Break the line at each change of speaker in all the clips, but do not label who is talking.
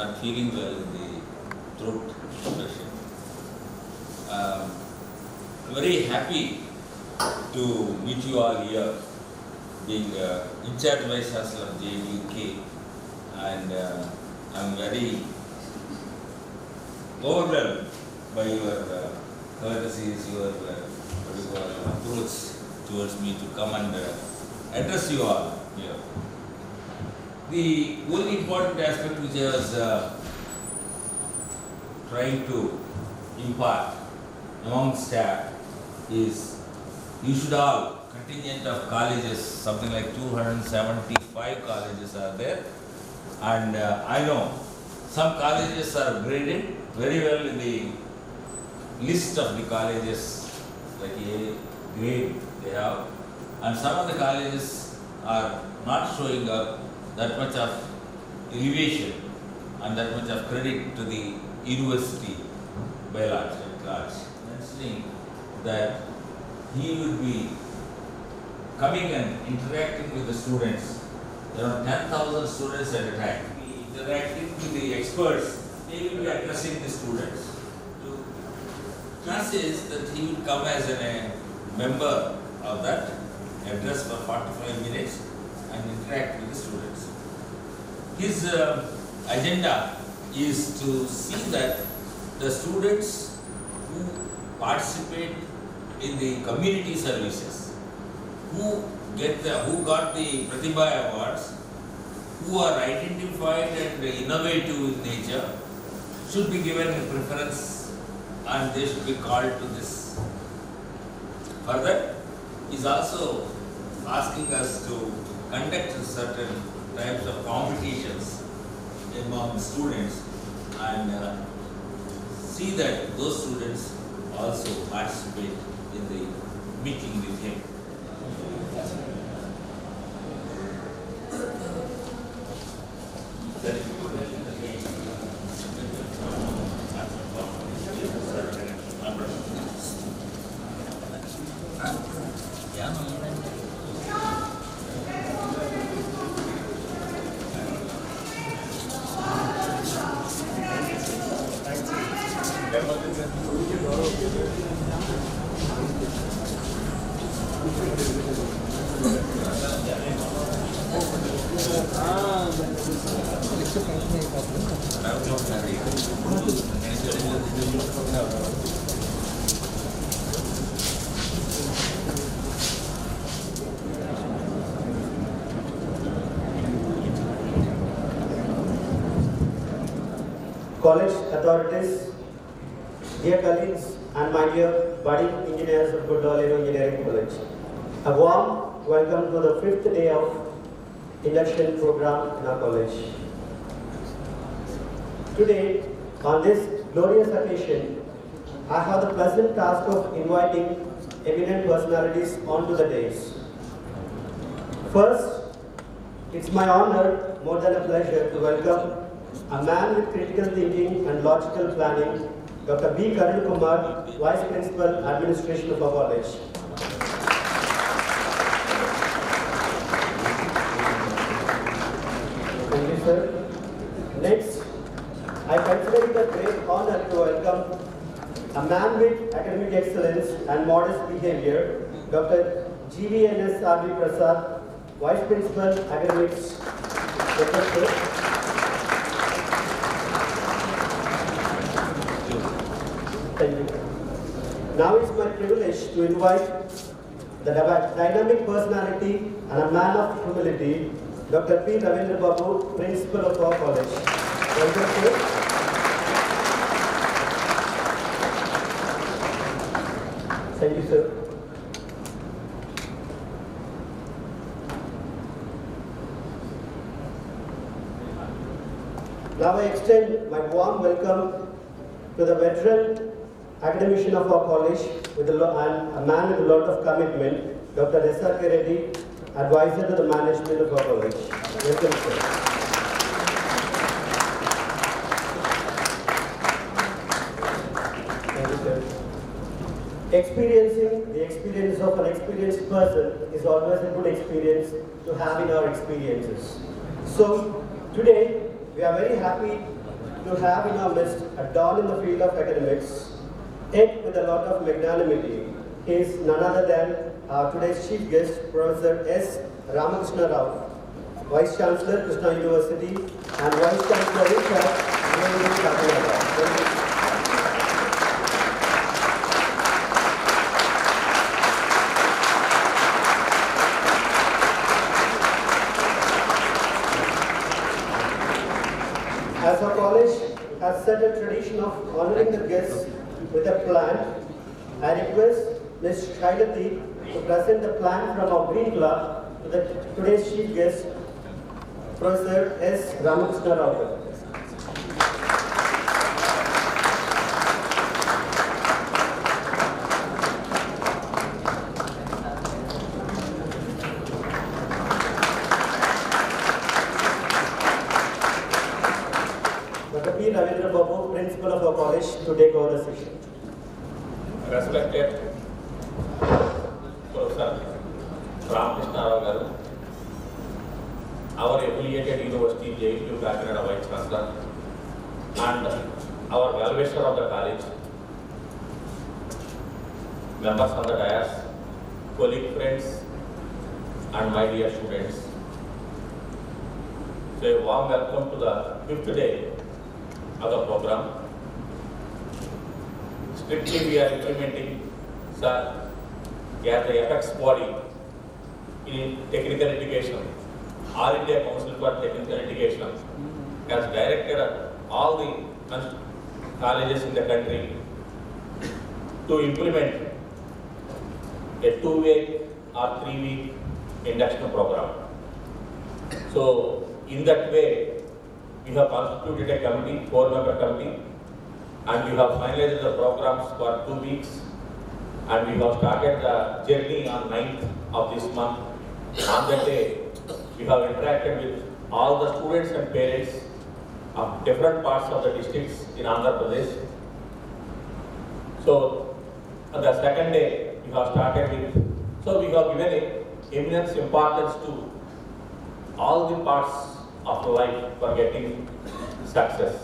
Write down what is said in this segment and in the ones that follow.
not feeling well in the throat infection. Very happy to meet you all here, being in charge vice chancellor of JUK, and I'm very overwhelmed by your courtesies, your approach towards me to come and address you all here. The only important aspect which I was trying to impart among staff is you should all, contingent of colleges, something like 275 colleges are there, and I know some colleges are graded very well in the list of the colleges, like A grade they have, and some of the colleges are not showing up that much of elevation and that much of credit to the university by large at large, mentioning that he would be coming and interacting with the students, around 10,000 students at a time. Interacting with the experts, he will be addressing the students. He says that he will come as a member of that, address for 45 minutes and interact with the students. His agenda is to see that the students who participate in the community services, who got the Pratibha Awards, who are identified and innovative in nature, should be given a preference and they should be called to this. Further, he is also asking us to conduct certain types of competitions among students and see that those students also participate in the meeting with him.
College authorities, dear colleagues, and my dear budding engineers of Goodall Engineering College, a warm welcome to the 5th day of induction program in our college. Today, on this glorious occasion, I have the pleasant task of inviting eminent personalities onto the dais. First, it's my honor, more than a pleasure, to welcome a man with critical thinking and logical planning, Dr. B. Karun Kumar, Vice Principal, Administration of our college. Thank you, sir. Next, I consider it a great honor to welcome a man with academic excellence and modest behavior, Dr. GVNS R.V. Prasad, Vice Principal, Academics. Thank you. Now it's my privilege to invite the dynamic personality and a man of humility, Dr. P. Ravindra Babu, Principal of our college. Welcome, sir. Thank you, sir. Now I extend my warm welcome to the veteran academician of our college and a man with a lot of commitment, Dr. S.R. Reddy, advisor to the management of our college. Welcome, sir. Thank you, sir. Experiencing the experience of an experienced person is always a good experience to have in our experiences. So, today, we are very happy to have in our midst a dawn in the field of academics, yet with a lot of magnanimity. He is none other than our today's chief guest, Professor S. Ramakrishna Rao, Vice Chancellor, Krishna University, and Vice Chancellor in charge, University of Kakinada. As our college has set a tradition of honoring the guests with a plant, I request Ms. Shailati to present the plant from our Green Club to today's chief guest, Professor S. Ramakrishna Rao. Dr. P. Ravindra Babu, Principal of our college, to take over the session.
Respected Professor Ramakrishna Rao garu, our affiliated university JSU Kakinada Vice Chancellor, and our well-wisher of the college, members of the dais, colleague friends, and my dear students. So a warm welcome to the 5th day of the program. Strictly we are implementing, sir, as the apex body in technical education. All India Council for Technical Education has directed all the colleges in the country to implement a 2-week or 3-week induction program. So, in that way, we have constituted a committee, 4-member committee, and we have finalized the programs for 2 weeks, and we have started the journey on 9th of this month. On that day, we have interacted with all the students and parents of different parts of the districts in Andhra Pradesh. So, on the second day, we have started with, so we have given eminence importance to all the parts of life for getting success.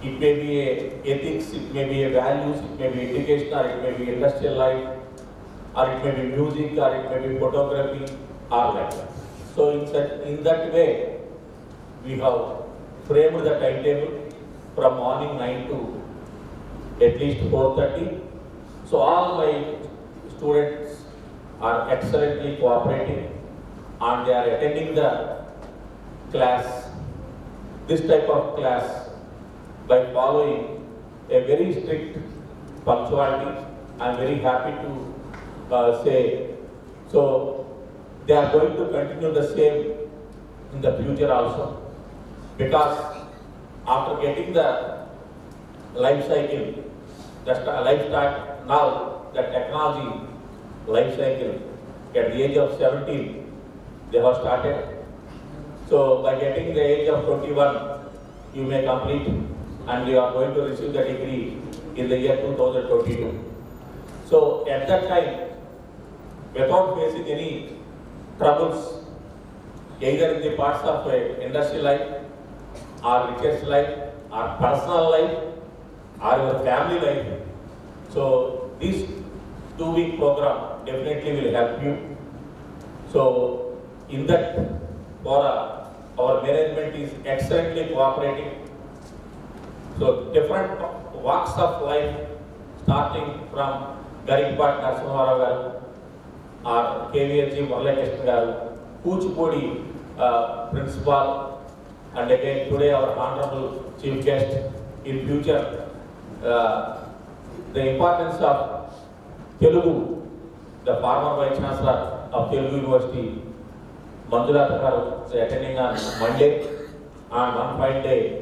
It may be ethics, it may be values, it may be education, or it may be industrial life, or it may be music, or it may be photography, or like that. So in that way, we have framed the timetable from morning 9 to at least 4:30. So all my students are excellently cooperating and they are attending the class, this type of class, by following a very strict punctuality. I am very happy to say, so they are going to continue the same in the future also, because after getting the life cycle, life start now, the technology life cycle at the age of 17, they have started. So by getting the age of 21, you may complete and you are going to receive the degree in the year 2022. So at that time, without facing any troubles, either in the parts of industrial life, or research life, or personal life, or your family life. So this 2-week program definitely will help you. So in that fora, our management is excellently cooperating. So different walks of life, starting from Garikpat Narasimha Rao or KVLG Murali Krishna garu, Kuchipudi principal, and again today our honorable chief guest. In future, the importance of Telugu, the former vice chancellor of Telugu University, Manjulata garu, is attending on Monday, and one fine day,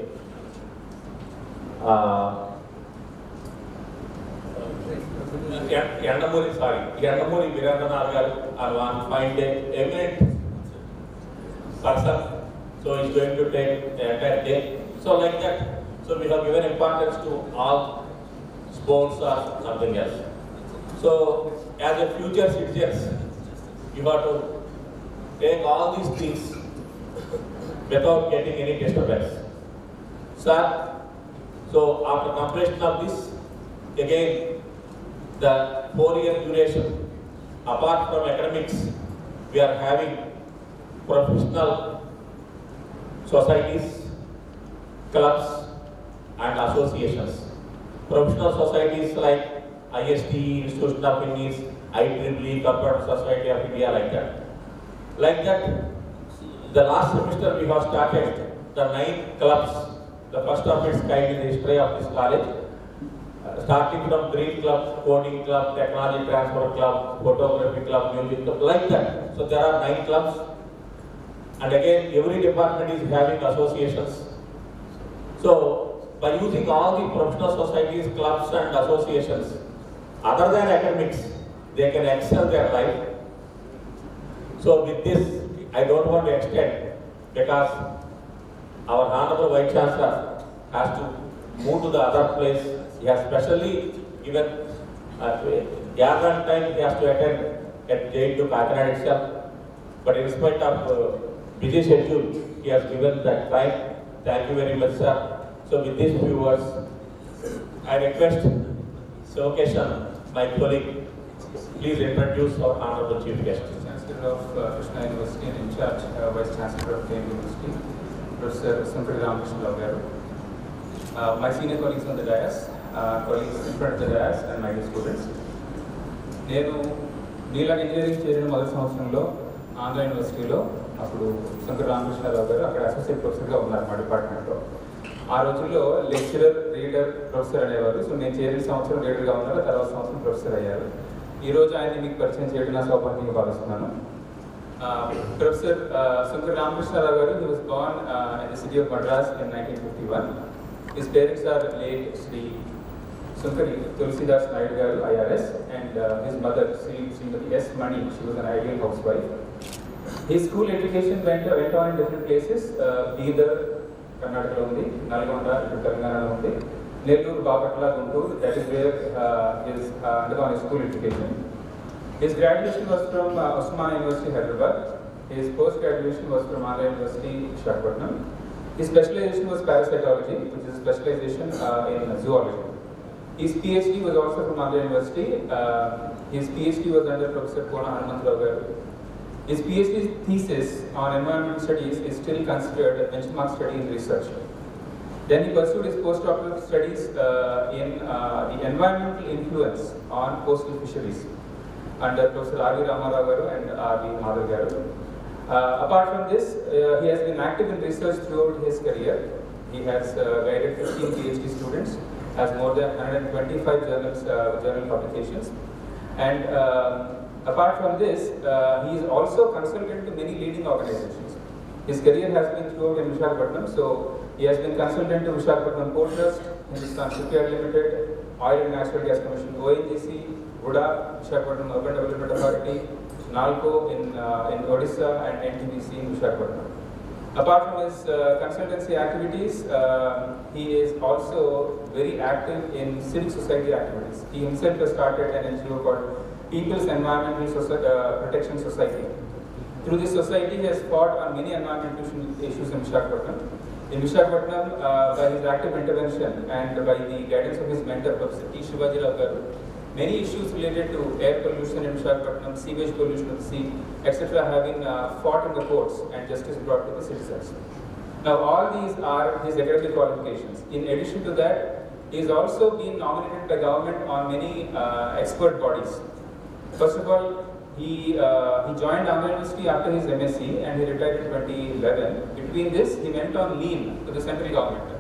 Yandamuri Virandana garu on one fine day, eminent person, so he's going to take the entire day. So like that, so we have given importance to all sports or something else. So as a future citizens, you have to take all these things without getting any disturbance. Sir, So after completion of this, again, the 4-year duration, apart from academics, we are having professional societies, clubs and associations. Professional societies like IST, Institution of Indies, IEEE, Computer Society of India, like that. Like that, the last semester we have started the 9 clubs, the first of its kind in the history of this college. Starting from Green Club, Coding Club, Technology Transfer Club, Photography Club, Music Club, like that. So there are 9 clubs. And again, every department is having associations. So by using all the professional societies, clubs and associations, other than academics, they can excel their life. So with this, I don't want to extend because our Honorable Vice Chancellor has to move to the other place. He has specially given gathering time he has to attend at J2 Kakinada itself. But in spite of busy schedule, he has given that time. Thank you very much, sir. So with these few words, I request Sokeshan, my colleague, please introduce our Honorable Chief Guest.
Chancellor of Krishna University and in charge Vice Chancellor of Cambridge University, Professor Sankari Ramakrishna Rao garu. My senior colleagues on the dais, colleagues in front of the dais and my dear students. నేను నీలాగా engineering చేరిన మొదటి సంవత్సరంలో ఆంధ్ర యూనివర్సిటీలో అప్పుడు శంకర్ రామకృష్ణరావు గారు అక్కడ associate ప్రొఫెసర్గా ఉన్నారు మా డిపార్ట్మెంట్లో. ఆ రోజుల్లో లెక్చరర్, రీడర్, ప్రొఫెసర్ అనేవారు. సో నేను చేరిన సంవత్సరం రీడర్గా ఉన్నారు, తర్వాత సంవత్సరం ప్రొఫెసర్ అయ్యారు. ఈరోజు ఆయన్ని మీకు పరిచయం చేయడం నా సౌభాగ్యంగా భావిస్తున్నాను. Professor Sankari Ramakrishna Rao garu, he was born in the city of Madras in 1951. His parents are late Sri Sankari Tulsidas Naidu garu, IRS, and his mother Srimati S. Mani. She was an ideal housewife. His school education went on in different places. Bidar, Karnataka undi, Nalgonda, Telangana undi, Nellore, Bapatla, Guntur. That is where he is undergone his school education. His graduation was from Osmania University, Hyderabad. His post-graduation was from Andhra University, Visakhapatnam. His specialization was parasitology, which is a specialization in zoology. His PhD was also from Andhra University. His PhD was under Professor Pona Hanumantrao garu. His PhD thesis on environmental studies is still considered a benchmark study in research. Then he pursued his postdoctoral studies in the environmental influence on coastal fisheries under Professor R.V. Ramarao garu and R.V. Madhav garu. Apart from this, he has been active in research throughout his career. He has guided 15 PhD students, has more than 125 journal publications. And apart from this, he is also consultant to many leading organizations. His career has been throughout in Visakhapatnam, so he has been consultant to Visakhapatnam Port Trust, Hindustan Shipyard Limited, Oil and Natural Gas Commission, ONGC, Buda, Visakhapatnam Urban Development Authority, NALCO in Odisha, and NTPC in Visakhapatnam. Apart from his consultancy activities, he is also very active in civic society activities. He himself has started an NGO called People's Environmental Protection Society. Through this society, he has fought on many environmental issues in Visakhapatnam. In Visakhapatnam, by his active intervention and by the guidance of his mentor, Professor T. Shivaji Rao garu, many issues related to air pollution in Visakhapatnam, sewage pollution of the sea, etc. have been fought in the courts and justice brought to the citizens. Now, all these are his academic qualifications. In addition to that, he has also been nominated by government on many expert bodies. First of all, he joined Andhra University after his MSc and he retired in 2011. Between this, he went on leave to the central government.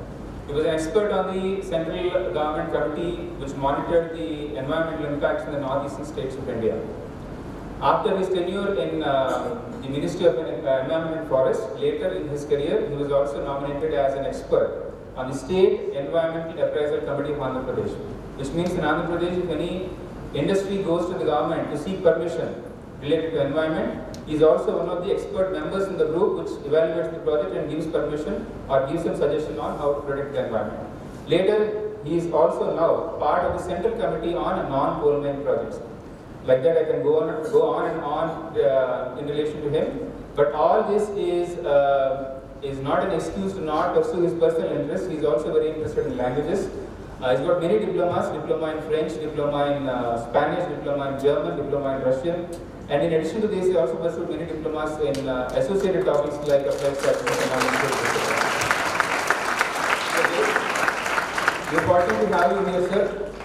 He was an expert on the central government committee which monitored the environmental impacts in the northeastern states of India. After his tenure in the Ministry of Environment and Forest, later in his career, he was also nominated as an expert on the State Environmental Appraisal Committee of Andhra Pradesh, which means in Andhra Pradesh, if any industry goes to the government to seek permission related to environment, he is also one of the expert members in the group which evaluates the project and gives permission or gives some suggestion on how to protect the environment. Later, he is also now part of the Central Committee on non-coal mine projects. Like that, I can go on and on in relation to him. But all this is is not an excuse to not pursue his personal interests. He is also very interested in languages. He's got many diplomas, diploma in French, diploma in Spanish, diploma in German, diploma in Russian. And in addition to this, he also pursued many diplomas in associated topics like applied statistics and analytics. We are fortunate to have you here, sir.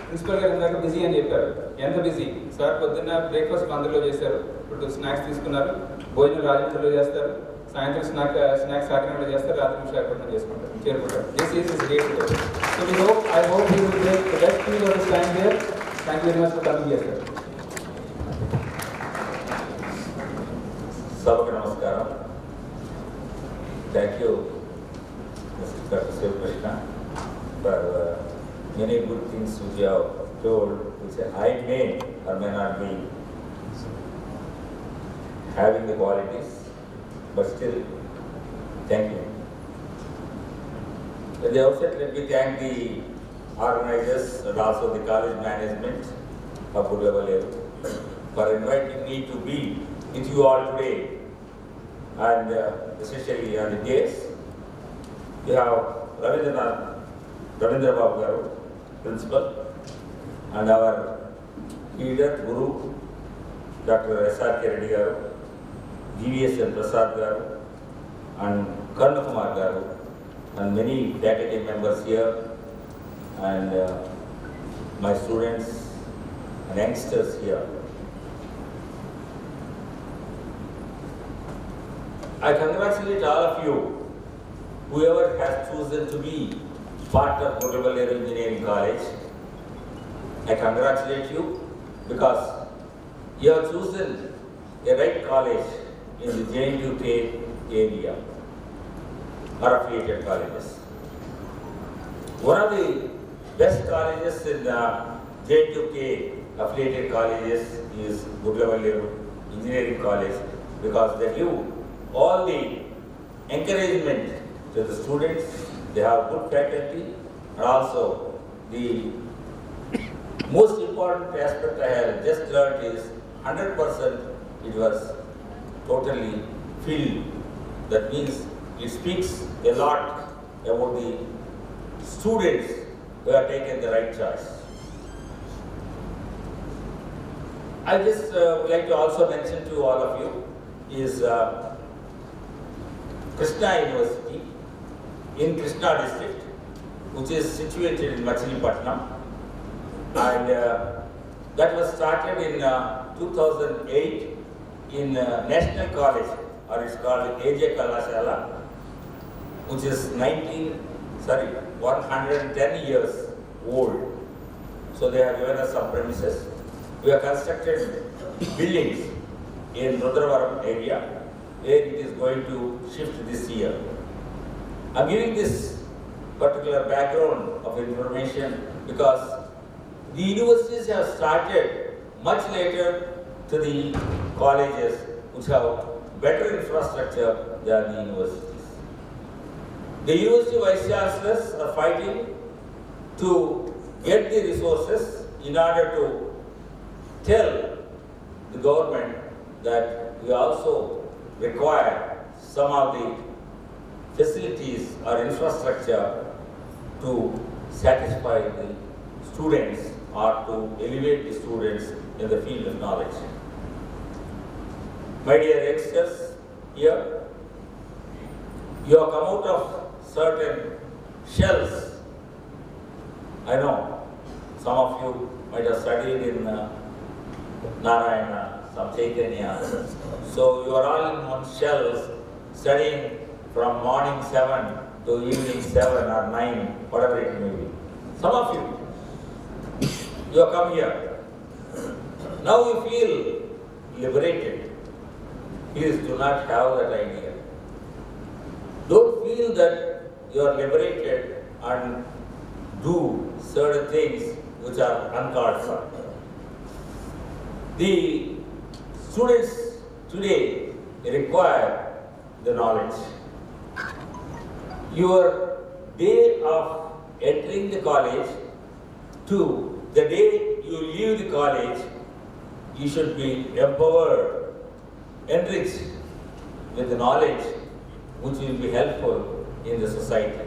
Principal garu indaka busy అని చెప్పారు. ఎంత busy sir? పొద్దున్న breakfast మందులో చేశారు, ఇప్పుడు snacks తీసుకున్నారు, భోజనం రాజమండ్రిలో చేస్తారు, సాయంత్రం స్నాక్స్ ఆకినలో చేస్తారు, రాత్రి విశాఖపట్నం చేసుకుంటారు, చేరుకుంటారు. This is his day to day. So I hope he will take the best use of his time here. Thank you very much for coming here, sir.
Sabka namaskaram. Thank you, Mr. Krishna, for many good things which you have told, which I may or may not be having the qualities, but still, thank you. At the outset, let me thank the organizers and also the college management of Budavaleru for inviting me to be with you all today, and especially on the days. We have Ravindra Babu Garu, Principal, and our leader, Guru, Dr. S.R.K. Reddy Garu, GVS and Prasad Garu, and Karna Kumar Garu, and many faculty members here, and my students and youngsters here. I congratulate all of you, whoever has chosen to be part of Budavaleru Engineering College. I congratulate you because you have chosen a right college in the JNUK area or affiliated colleges. One of the best colleges in the JNUK affiliated colleges is Budavaleru Engineering College because they give all the encouragement to the students. They have good faculty, and also the most important aspect I have just learned is 100% it was totally filled. That means it speaks a lot about the students who have taken the right choice. I just would like to also mention to all of you is Krishna University in Krishna district, which is situated in Machilipatnam, and that was started in 2008 in National College, or it's called AJ Kalashala, which is 110 years old. So they have given us some premises. We have constructed buildings in Rudravaram area, where it is going to shift this year. I'm giving this particular background of information because the universities have started much later to the colleges which have better infrastructure than the universities. The university vice chancellors are fighting to get the resources in order to tell the government that we also require some of the facilities or infrastructure to satisfy the students or to elevate the students in the field of knowledge. My dear youngsters, here you have come out of certain shells. I know some of you might have studied in Narayana, some Chaitanya. So you are all in one shells studying from morning 7 to evening 7 or 9, whatever it may be. Some of you have come here. Now you feel liberated. Please do not have that idea. Don't feel that you are liberated and do certain things which are uncalled for. The students today require the knowledge. Your day of entering the college to the day you leave the college, you should be empowered, enriched with the knowledge which will be helpful in the society.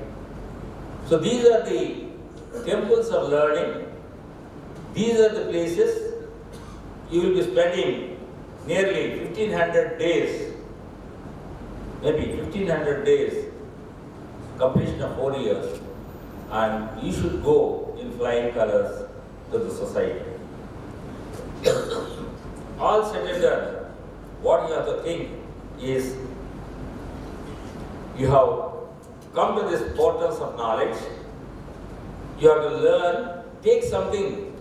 So these are the temples of learning. These are the places you will be spending nearly 1500 days, maybe 1500 days, completion of 4 years, and you should go in flying colors to the society. All said and done, what you have to think is you have come to these portals of knowledge, you have to learn, take something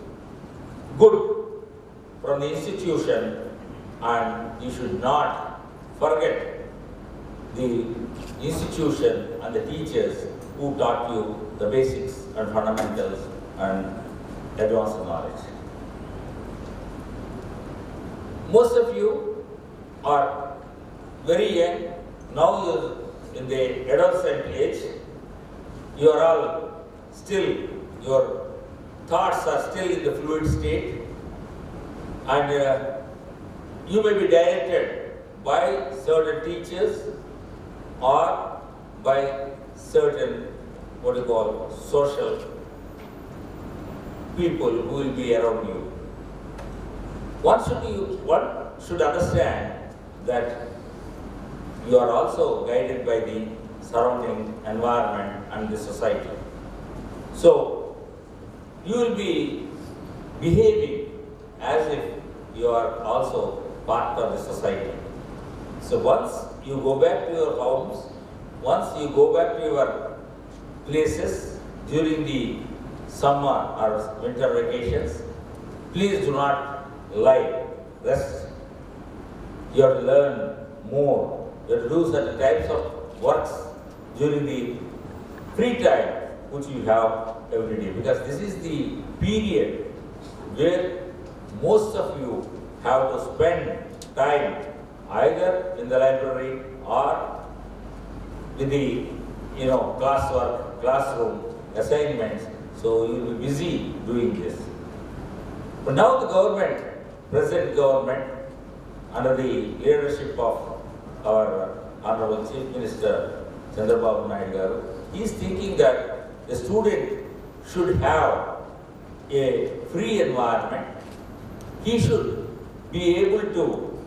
good from the institution, and you should not forget the institution and the teachers who taught you the basics and fundamentals and advanced knowledge. Most of you are very young, now you're in the adolescent age, you are all still, your thoughts are still in the fluid state, and you may be directed by certain teachers or by certain, what you call, social people who will be around you. One should understand that you are also guided by the surrounding environment and the society. So, you will be behaving as if you are also part of the society. So once you go back to your homes, once you go back to your places during the summer or winter vacations, please do not lie, rest. You have to learn more. You have to do certain types of works during the free time which you have every day, because this is the period where most of you have to spend time either in the library or with the classwork, classroom assignments. So you will be busy doing this. But now the government, present government, under the leadership of our Honorable Chief Minister Chandrababu Naidu Garu, he is thinking that the student should have a free environment. He should be able to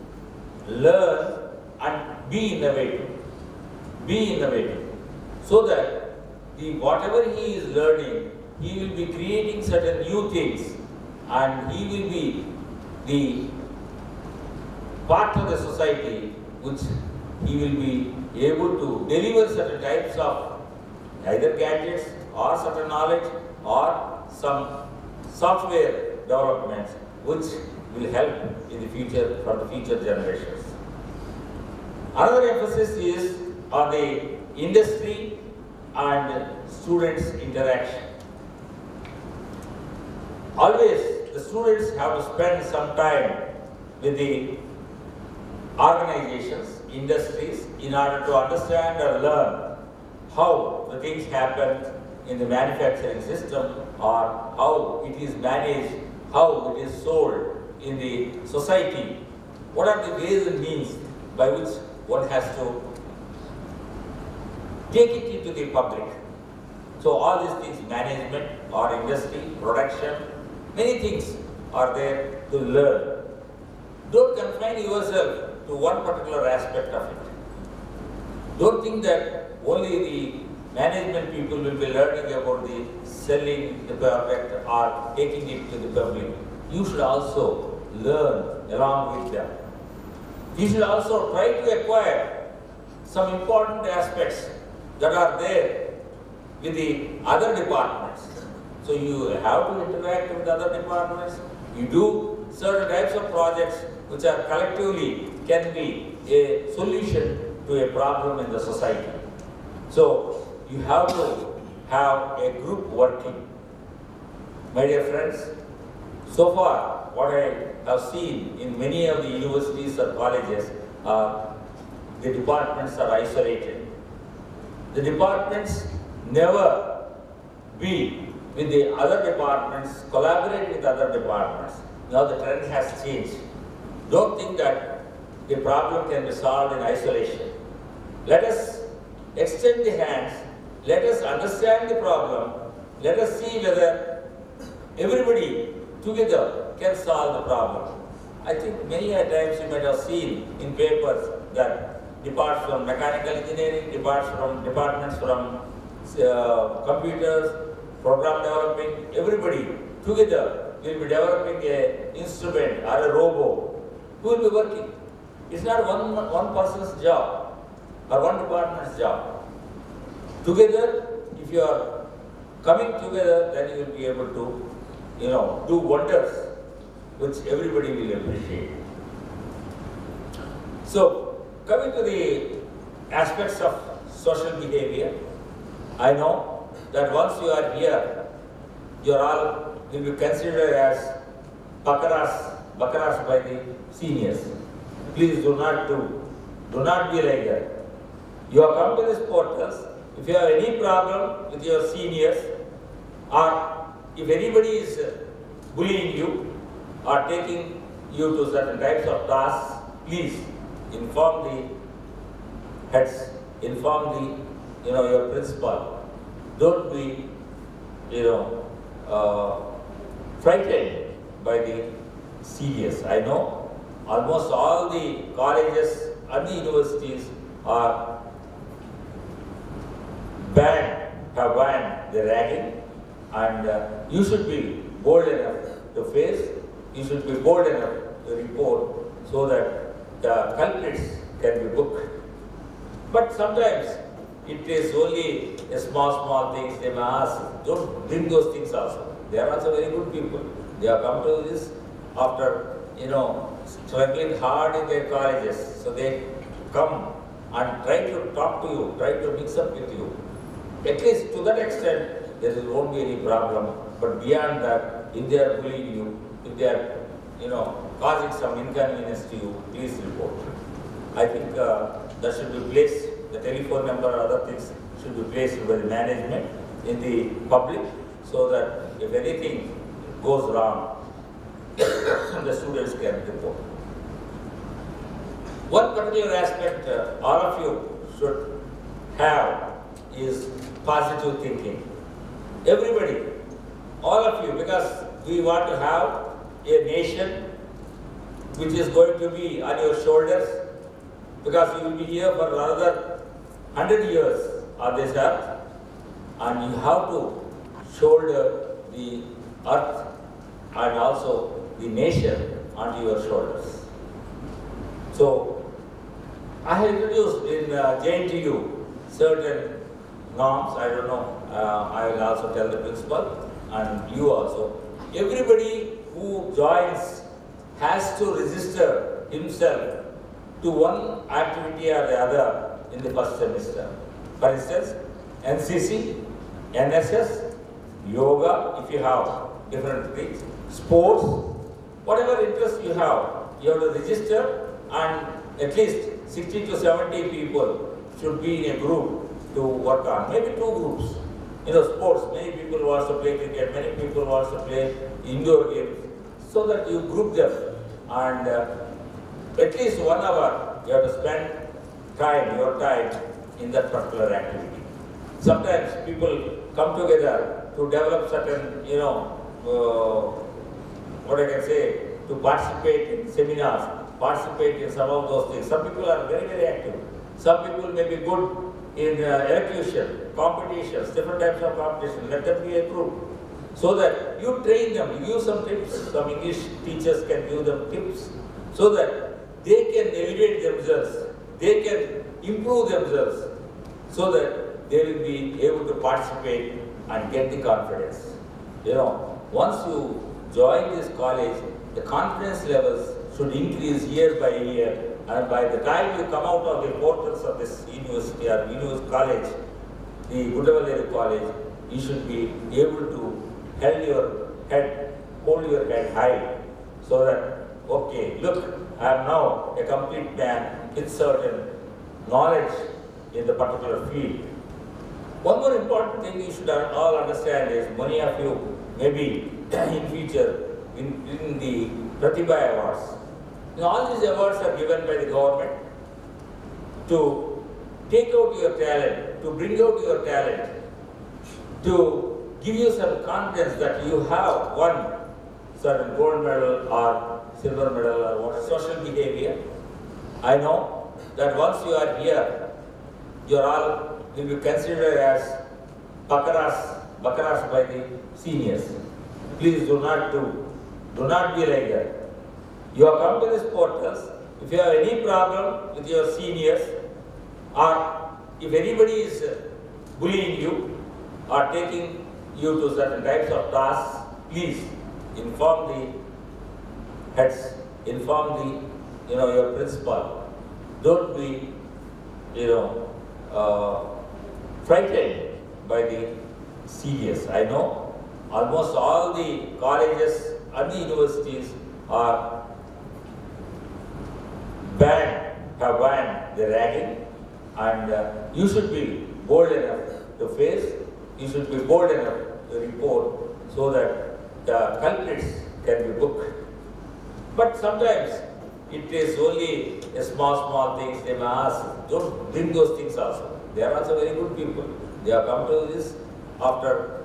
learn and be innovative. Be innovative. So that whatever he is learning, he will be creating certain new things, and he will be the part of the society which he will be able to deliver certain types of either gadgets or certain knowledge or some software developments which will help in the future for the future generations. Another emphasis is on the industry and students' interaction. Always the students have to spend some time with the organizations, industries, in order to understand or learn how the things happen in the manufacturing system, or how it is managed, how it is sold in the society. What are the ways and means by which one has to take it into the public? So all these things, management or industry, production, many things are there to learn. Don't confine yourself to one particular aspect of it. Don't think that only the management people will be learning about the selling the product or taking it to the public. You should also learn along with them. You should also try to acquire some important aspects that are there with the other departments. So you have to interact with other departments. You do certain types of projects which are collectively can be a solution to a problem in the society. So you have to have a group working. My dear friends, so far what I have seen in many of the universities or colleges, the departments are isolated. The departments never be with the other departments, collaborate with other departments. Now the trend has changed. Don't think that the problem can be solved in isolation. Let us extend the hands, let us understand the problem, let us see whether everybody together can solve the problem. I think many a times you might have seen in papers that departs from mechanical engineering, departments from computers, program developing, everybody together will be developing an instrument or a robot who will be working. It's not one person's job or one department's job. Together, if you are coming together, then you will be able to, do wonders which everybody will appreciate. So, coming to the aspects of social behavior, I know that once you are here, you are all will be considered as bakaras by the seniors. Please do not be like that. You have come to this portals. If you have any problem with your seniors, or if anybody is bullying you or taking you to certain types of tasks, please inform the heads, inform your principal. Don't be, frightened by the seniors. I know almost all the colleges and the universities have banned the ragging, and you should be bold enough to face, you should be bold enough to report so that the culprits can be booked. But sometimes it is only a small things they may ask. Don't bring those things also. They are also very good people. They have come to this after, struggling hard in their colleges. So they come and try to talk to you, try to mix up with you. At least to that extent, there won't be any problem. But beyond that, if they are bullying you, if they are, causing some inconvenience to you, please report. I think that should be placed, the telephone number or other things should be placed by the management in the public, so that if anything goes wrong, the students can report. One particular aspect all of you should have is positive thinking. Everybody, all of you, because we want to have a nation which is going to be on your shoulders, because you will be here for another 100 years on this earth, and you have to shoulder the earth and also the nation onto your shoulders. So, I have introduced in JNTU certain norms. I don't know, I will also tell the principal and you also. Everybody who joins has to register himself to one activity or the other in the first semester. For instance, NCC, NSS, yoga, if you have different things, sports, whatever interest you have to register, and at least 60 to 70 people should be in a group to work on, maybe 2 groups. Sports, many people want to play cricket, many people want to play indoor games, so that you group them, and at least 1 hour you have to spend your time in that particular activity. Sometimes people come together to develop certain, to participate in seminars, participate in some of those things. Some people are very, very active. Some people may be good in elocution, competitions, different types of competition. Let them be a group. So that you train them, you give some tips, some English teachers can give them tips, so that they can elevate themselves, they can improve themselves, so that they will be able to participate and get the confidence. Once you join this college, the confidence levels should increase year by year, and by the time you come out of the portals of this university or university college, the Gudavallere college, you should be able to hold your head high, so that, okay, look, I am now a complete man with certain knowledge in the particular field. One more important thing you should all understand is, many of you maybe in future in the Pratibha Awards. All these awards are given by the government to take out your talent, to bring out your talent, to give you some confidence that you have won certain gold medal or silver medal or what social behavior. I know that once you are here, you are all will be considered as bakaras by the seniors. Please do not be like that. You have come to this portals. If you have any problem with your seniors, or if anybody is bullying you or taking you to certain types of tasks, please inform the heads, inform the your principal. Don't be frightened by the seniors. I know almost all the colleges and the universities are have banned the ragging, and you should be bold enough to face, you should be bold enough to report so that the culprits can be booked. But sometimes it is only a small things they may ask. Don't bring those things also. They are also very good people. They have come to this after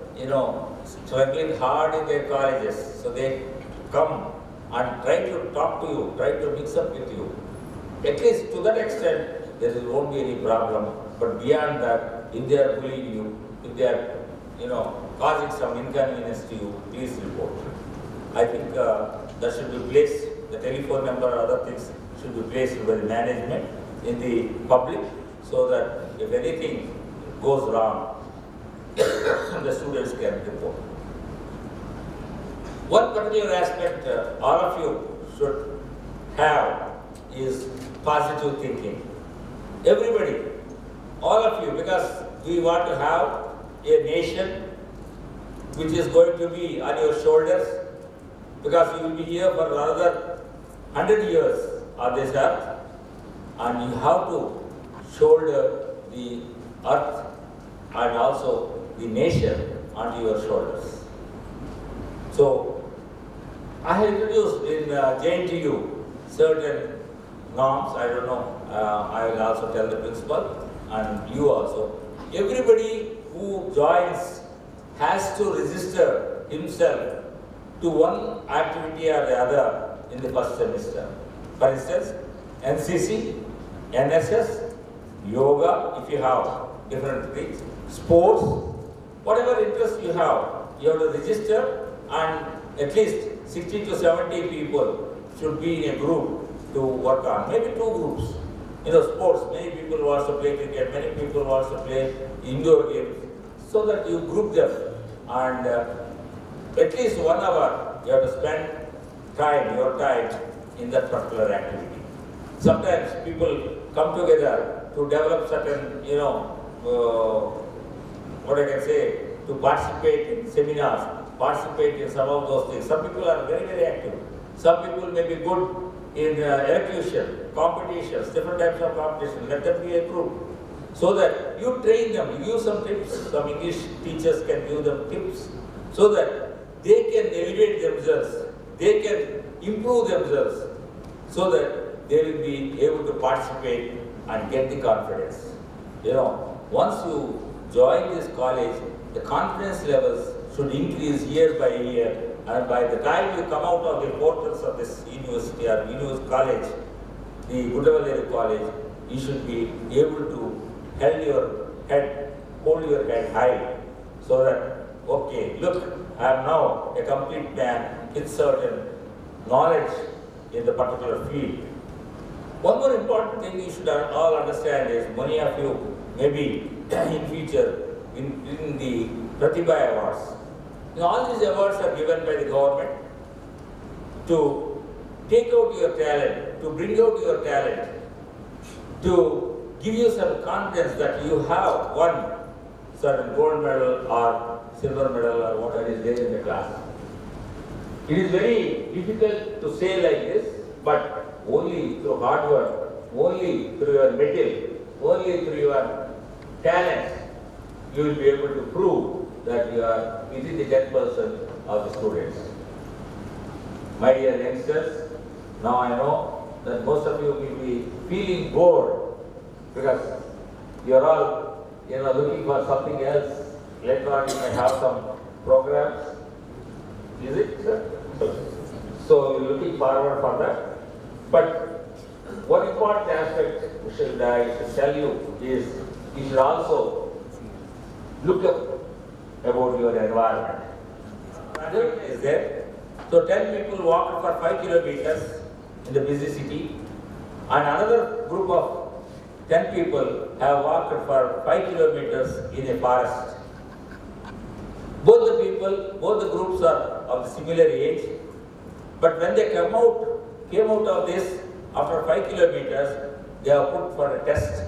struggling hard in their colleges. So they come and try to talk to you, try to mix up with you. At least to that extent, there won't be any problem. But beyond that, if they are bullying you, if they are causing some inconvenience to you, please report. I think that should be placed. The telephone number or other things should be placed by the management in the public, so that if anything goes wrong, the students can report. One particular aspect all of you should have is positive thinking. Everybody, all of you, because we want to have a nation which is going to be on your shoulders, because you will be here for another 100 years on this earth, and you have to shoulder the earth and also the nation onto your shoulders. So, I have introduced in JNTU certain norms. I don't know, I will also tell the principal and you also. Everybody who joins has to register himself to one activity or the other in the first semester. For instance, NCC, NSS, yoga, if you have different things, sports, whatever interest you have to register, and at least 60 to 70 people should be in a group to work on. Maybe 2 groups. Sports, many people want to play cricket, many people want to play indoor games, so that you group them, and at least 1 hour you have to spend your time in that particular activity. Sometimes people come together to develop certain, what I can say, to participate in seminars, participate in some of those things. Some people are very, very active. Some people may be good in elocution, competitions, different types of competition. Let them be a group. So that you train them, you give some tips, some English teachers can give them tips, so that they can elevate themselves, they can improve themselves, so that they will be able to participate and get the confidence. Once you join this college, the confidence levels should increase year by year, and by the time you come out of the portals of this university or university college, the Gudavalleri college, you should be able to hold your head high, so that, okay, look, I am now a complete man with certain knowledge in the particular field. One more important thing you should all understand is, many of you maybe in future in the Pratibha Awards. All these awards are given by the government to take out your talent, to bring out your talent, to give you some confidence that you have won certain gold medal or silver medal or whatever is there in the class. It is very difficult to say like this, but only through hard work, only through your mettle, only through your talent, you will be able to prove that you are within the 10% of the students. My dear youngsters, now I know that most of you will be feeling bored, because you're all, looking for something else. Later on, you may have some programs. Is it, sir? So, you're looking forward for that. But one important aspect I should tell you is you should also look up about your environment. Another is there. So 10 people walked for 5 kilometers in the busy city, and another group of 10 people have walked for 5 kilometers in a forest. Both the groups are of the similar age, but when they came out of this after 5 kilometers, they are put for a test.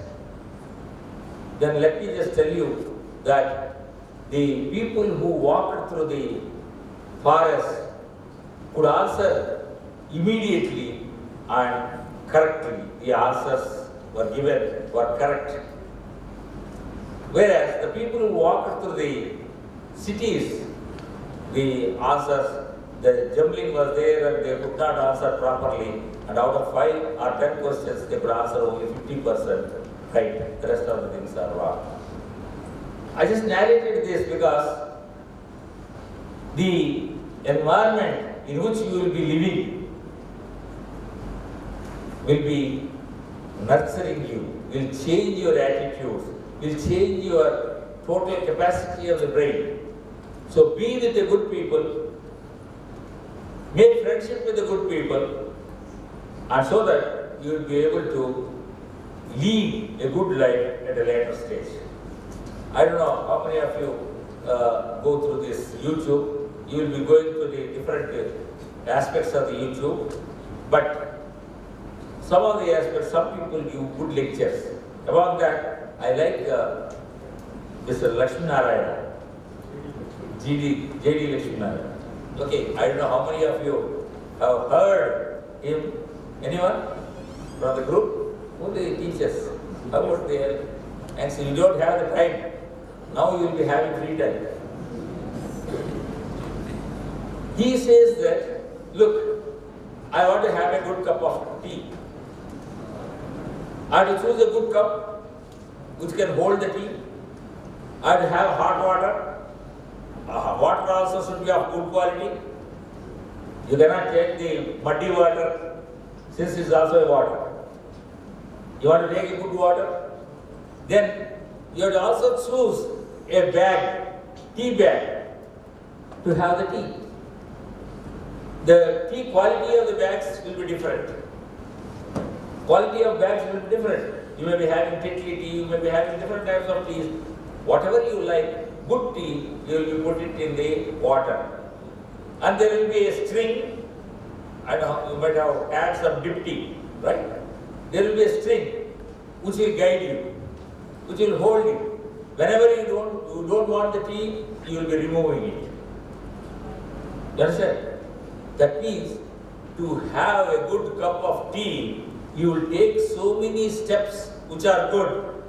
Then let me just tell you that the people who walked through the forest could answer immediately and correctly. The answers were given were correct. Whereas the people who walked through the cities, the answers, the jumbling was there and they could not answer properly. And out of 5 or 10 questions, they could answer only 50% right. The rest of the things are wrong. I just narrated this because the environment in which you will be living will be nurturing you, will change your attitudes, will change your total capacity of the brain. So be with the good people, make friendship with the good people, and so that you will be able to lead a good life at a later stage. I don't know how many of you go through this YouTube. You will be going through the different aspects of the YouTube, but some of the aspects, some people give good lectures. About that, I like Mr. Lakshminarayana, J.D. Lakshminarayana. Okay, I don't know how many of you have heard him. Anyone from the group? Only teachers. How about the and so you don't have the time. Now you will be having free time. He says that, look, I want to have a good cup of tea. I have to choose a good cup which can hold the tea. I have to have hot water. Water also should be of good quality. You cannot take the muddy water since it is also a water. You want to take a good water? Then you have to also choose a bag, tea bag, to have the tea. The tea quality of the bags will be different. Quality of bags will be different. You may be having Tetley tea, you may be having different types of teas. Whatever you like, good tea, you will be put it in the water. And there will be a string, and you might have had some dip tea, right? There will be a string which will guide you, which will hold you. Whenever you don't want the tea, you will be removing it. You understand? That means to have a good cup of tea, you will take so many steps which are good,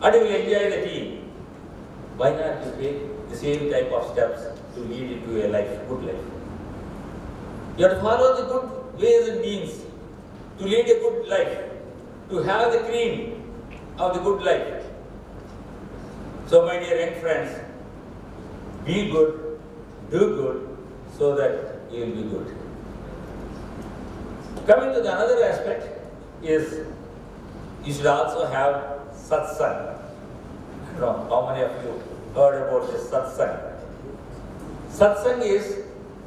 and you will enjoy the tea. Why not you take the same type of steps to lead into a life, good life? You have to follow the good ways and means to lead a good life, to have the cream of the good life. So my dear young friends, be good, do good, so that you will be good. Coming to the another aspect is you should also have satsang. I don't know how many of you heard about this satsang. Satsang is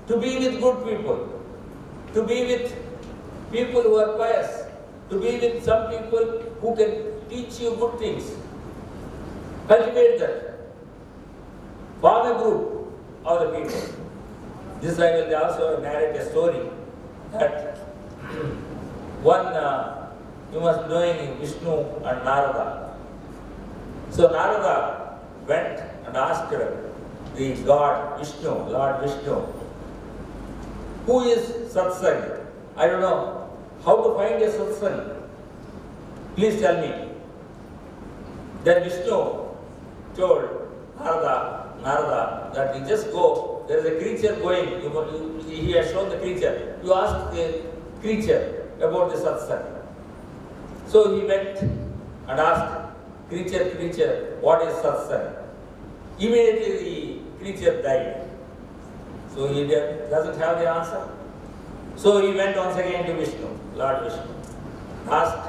to be with good people, to be with people who are pious, to be with some people who can teach you good things. Cultivate that. Form a group of the people. This I will also narrate a story that one, you must be knowing Vishnu and Narada. So Narada went and asked the God Vishnu, Lord Vishnu, who is satsang? I don't know how to find a satsang. Please tell me. Then Vishnu told Narada that you just go, there is a creature going, he has shown the creature. You ask the creature about the satsang. So he went and asked creature, what is satsang? Immediately the creature died. So he doesn't have the answer. So he went once again to Vishnu, Lord Vishnu, asked,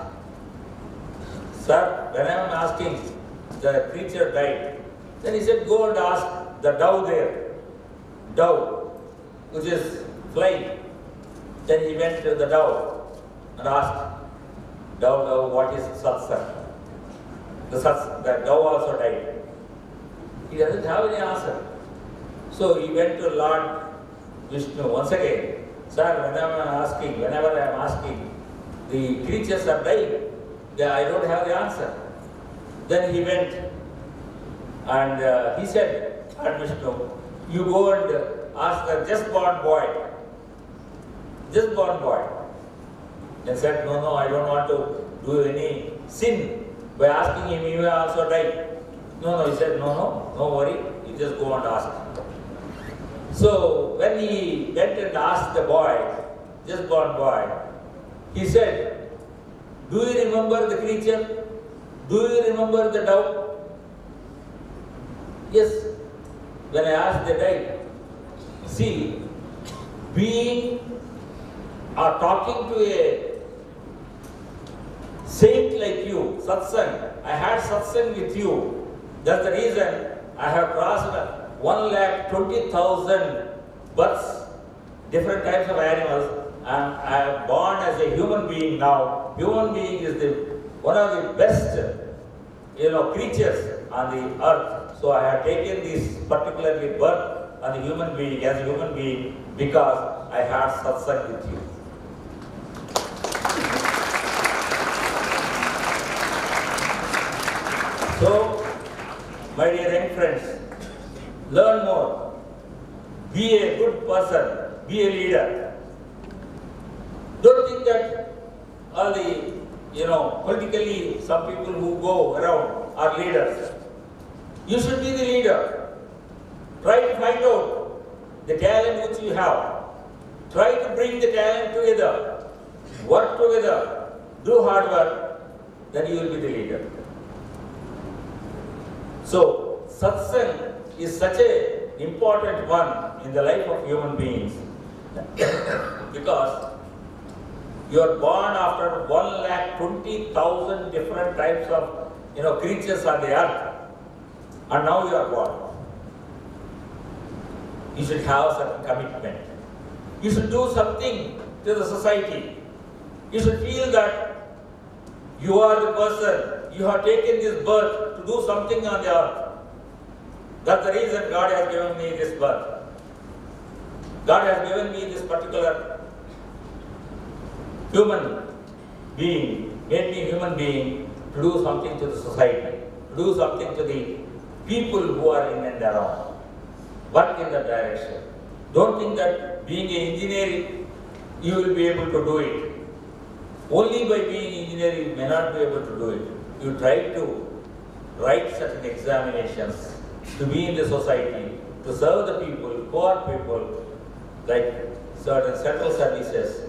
Sir, when I am asking, the creature died. Then he said, go and ask the dove there, dove, which is flying. Then he went to the dove and asked, dove, what is satsang? The dove also died. He doesn't have any answer. So he went to Lord Vishnu once again. Sir, whenever I am asking, the creatures are dying. I don't have the answer. Then he went and he said, Lord Vishnu, you go and ask the just born boy. Just born boy. Then said, no, I don't want to do any sin. By asking him, he will also die. No, he said, no worry, you just go and ask. So when he went and asked the boy, just born boy, he said, do you remember the creature? Do you remember the dove? Yes. When I asked, they died. See, being or talking to a saint like you, satsang, I had satsang with you. That's the reason I have crossed 1,20,000 births, different types of animals, and I am born as a human being now. Human being is one of the best, creatures on the earth. So I have taken this particularly birth as a human being because I had satsang with you. So, my dear young friends, learn more. Be a good person. Be a leader. Don't think that all the, politically, some people who go around are leaders. You should be the leader. Try to find out the talent which you have. Try to bring the talent together. Work together. Do hard work. Then you will be the leader. So, satsang is such an important one in the life of human beings because you are born after 1,20,000 different types of creatures on the earth, and now you are born. You should have certain commitment. You should do something to the society. You should feel that you are the person, you have taken this birth to do something on the earth. That's the reason God has given me this birth. God has given me this particular human being, made me human being to do something to the society, to do something to the people who are in and around. Work in that direction. Don't think that being an engineer, you will be able to do it. Only by being engineer, you may not be able to do it. You try to write certain examinations, to be in the society, to serve the people, poor people, like certain central services,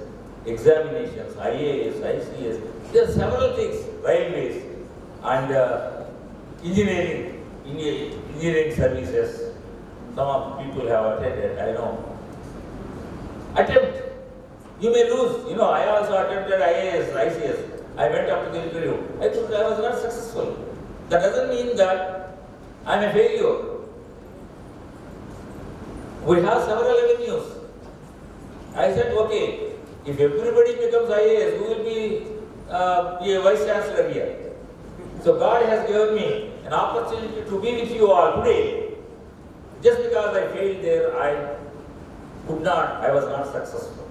examinations, IAS, ICS. There are several things, railways, and engineering services. Some of the people have attended, I know. Attempt. You may lose. I also attempted IAS, ICS. I went up to the interview. I thought I was not successful. That doesn't mean that I am a failure. We have several avenues. I said, okay, if everybody becomes IAS, who will be a vice chancellor here? So God has given me an opportunity to be with you all today. Just because I failed there, I was not successful.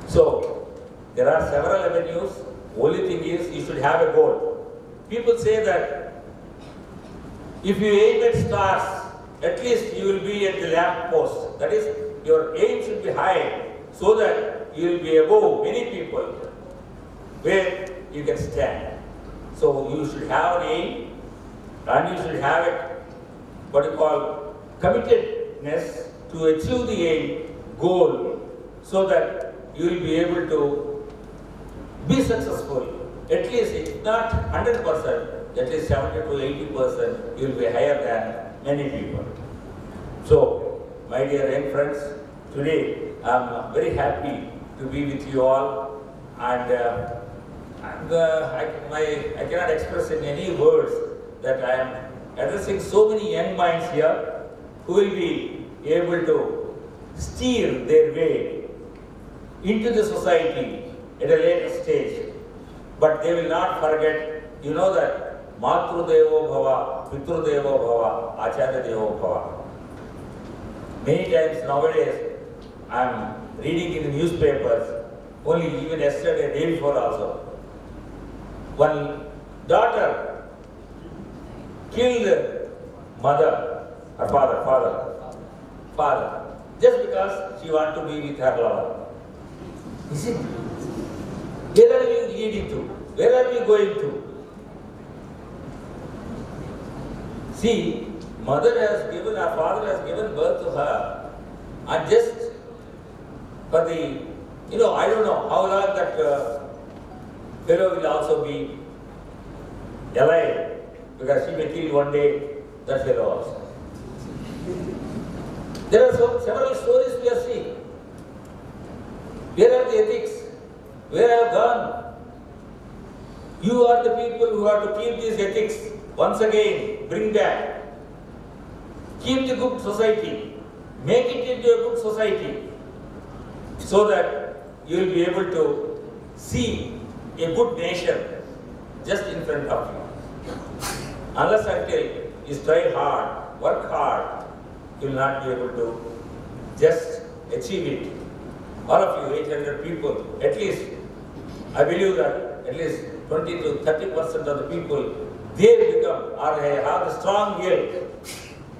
So, there are several avenues. Only thing is, you should have a goal. People say that if you aim at stars, at least you will be at the lamp post. That is, your aim should be high so that you will be above many people where you can stand. So, you should have an aim and you should have committedness to achieve the aim, goal, so that you will be able to be successful at least if not 100%, at least 70 to 80%, you will be higher than many people. So, my dear young friends, today I am very happy to be with you all, and I cannot express in any words that I am addressing so many young minds here who will be able to steer their way into the society at a later stage. But they will not forget, you know that Matru Devo Bhava, Pitru Devo Bhava, Acharya Devo Bhava. Many times nowadays I am reading in the newspapers, only even yesterday, day before also. One daughter killed mother, her father, just because she wanted to be with her lover. You see, where are we leading to? Where are we going to? See, her father has given birth to her, and just for the, I don't know how long that fellow will also be alive, because she may kill one day that fellow also. There are several stories we are seeing. Where are the ethics? Where have gone? You are the people who have to keep these ethics once again, bring back. Keep the good society. Make it into a good society, so that you will be able to see a good nation just in front of you. Unless until you strive hard, work hard, you will not be able to just achieve it. All of you, 800 people, at least, I believe that at least 20 to 30% of the people, they become or have the strong will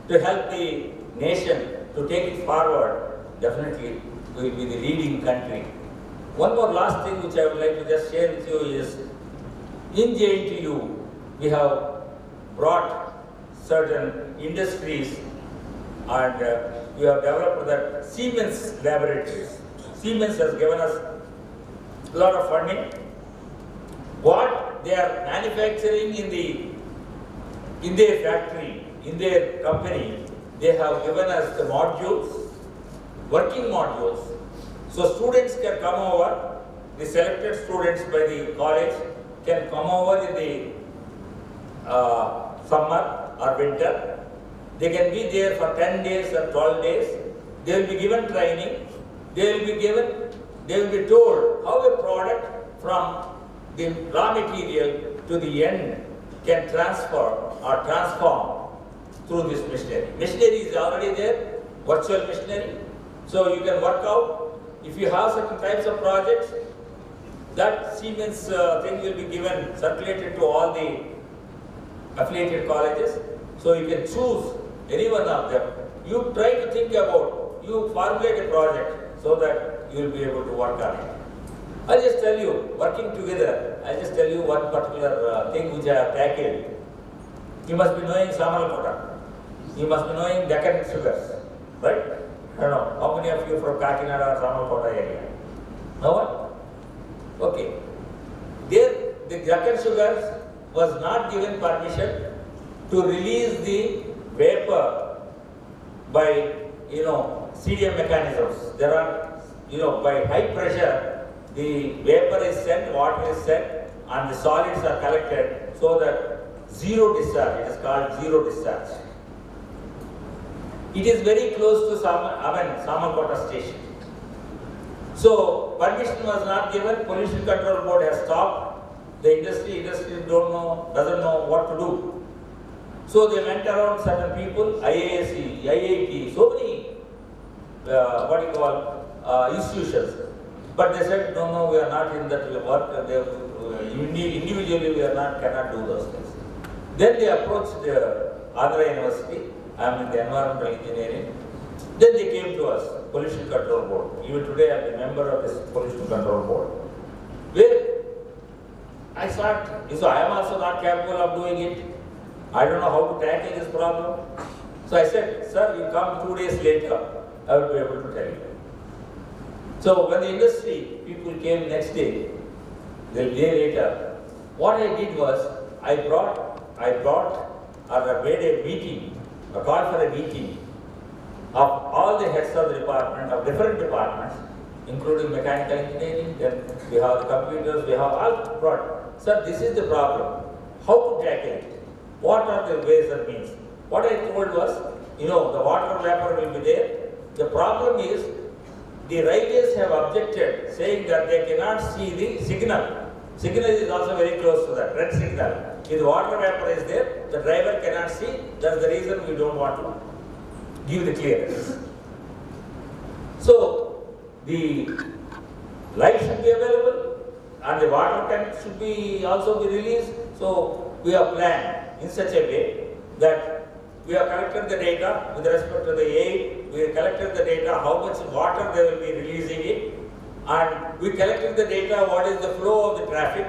to help the nation to take it forward. Definitely, we will be the leading country. One more last thing which I would like to just share with you is, in JNTU, we have brought certain industries, and we have developed that Siemens laboratories. Siemens has given us a lot of funding. What they are manufacturing in their factory, in their company, they have given us the modules, working modules. So students can come over, the selected students by the college can come over in the summer or winter. They can be there for 10 days or 12 days. They will be given training. They will be told how a product from the raw material to the end can transfer or transform through this machinery. Machinery is already there, virtual machinery. So you can work out. If you have certain types of projects, that Siemens thing will be given, circulated to all the affiliated colleges. So you can choose any one of them. You try to think about, you formulate a project so that you will be able to work on it. I'll just tell you, working together, I'll just tell you one particular thing which I have tackled. You must be knowing Samalkota. You must be knowing Deccan sugars, right? I don't know, how many of you from Kakinada or Samalkota area? No one? Okay. There, the Deccan sugars was not given permission to release the vapor by, CDM mechanisms. There are, by high pressure, the vapor is sent, water is sent, and the solids are collected so that zero discharge, it is called zero discharge. It is very close to Samalkota station. So, permission was not given, Pollution Control Board has stopped. The industry doesn't know what to do. So they went around certain people, IASC, IIT, so many, institutions. But they said, no, we are not in that work. Individually, we cannot do those things. Then they approached Andhra University. I am in the environmental engineering. Then they came to us, Pollution Control Board. Even today, I am a member of this Pollution Control Board. Where I thought, I am also not capable of doing it. I don't know how to tackle this problem. So I said, sir, you come 2 days later, I will be able to tell you. So when the industry people came next day, the day later, what I did was, I brought or made a meeting, a call for a meeting of all the heads of the department, of different departments, including mechanical engineering, then we have the computers, we have all brought. Sir, this is the problem. How to tackle it? What are the ways and means? What I told was, the water vapor will be there. The problem is, the railways have objected, saying that they cannot see the signal. Signal is also very close to that, red signal. If the water vapor is there, the driver cannot see. That's the reason we don't want to give the clearance. So, the light should be available and the water should be also be released. So, we have planned in such a way that we have collected the data with respect to the aid, we have collected the data, how much water they will be releasing it, and we collected the data, what is the flow of the traffic.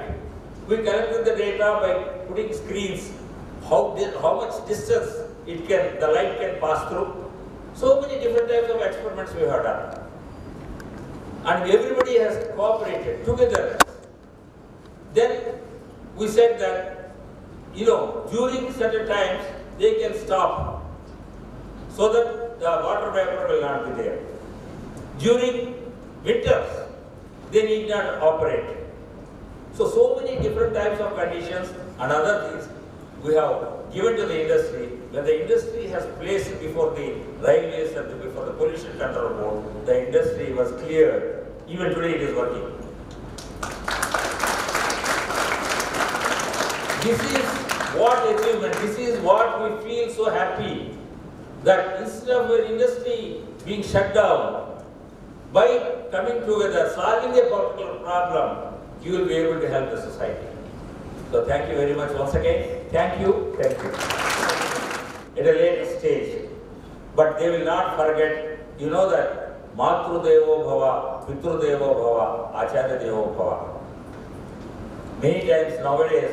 We collected the data by putting screens, how much distance the light can pass through. So many different types of experiments we have done. And everybody has cooperated together. Then we said that, during certain times, they can stop so that the water vapor will not be there. During winters, they need not operate. So many different types of conditions and other things we have given to the industry. When the industry has placed before the railways and before the pollution control board, the industry was cleared. Even today it is working. This is what achievement, this is what we feel so happy, that instead of an industry being shut down, by coming together, solving a particular problem, you will be able to help the society. So thank you very much once again. Thank you. At a later stage. But they will not forget, that Matru Devo Bhava, Pitru Devo Bhava, Acharya Devo Bhava. Many times nowadays,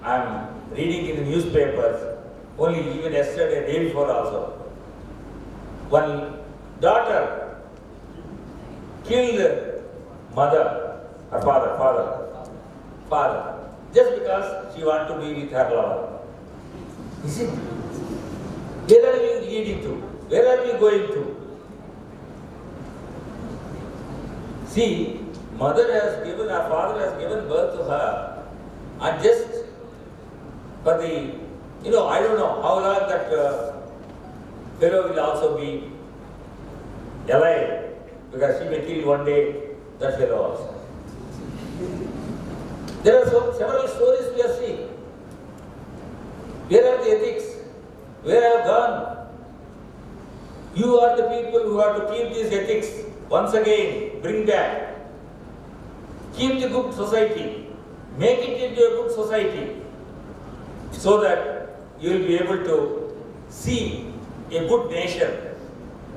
I am reading in the newspapers, only even yesterday, day before also. One daughter killed mother, her father, just because she wanted to be with her lover. You see, where are we leading to? Where are we going to? See, her father has given birth to her, and just for the, I don't know how long that fellow will also be alive, because she may kill one day that fellow also. There are several stories we are seeing. Where are the ethics? Where have gone? You are the people who have to keep these ethics once again, bring back. Keep the good society. Make it into a good society, so that you will be able to see a good nation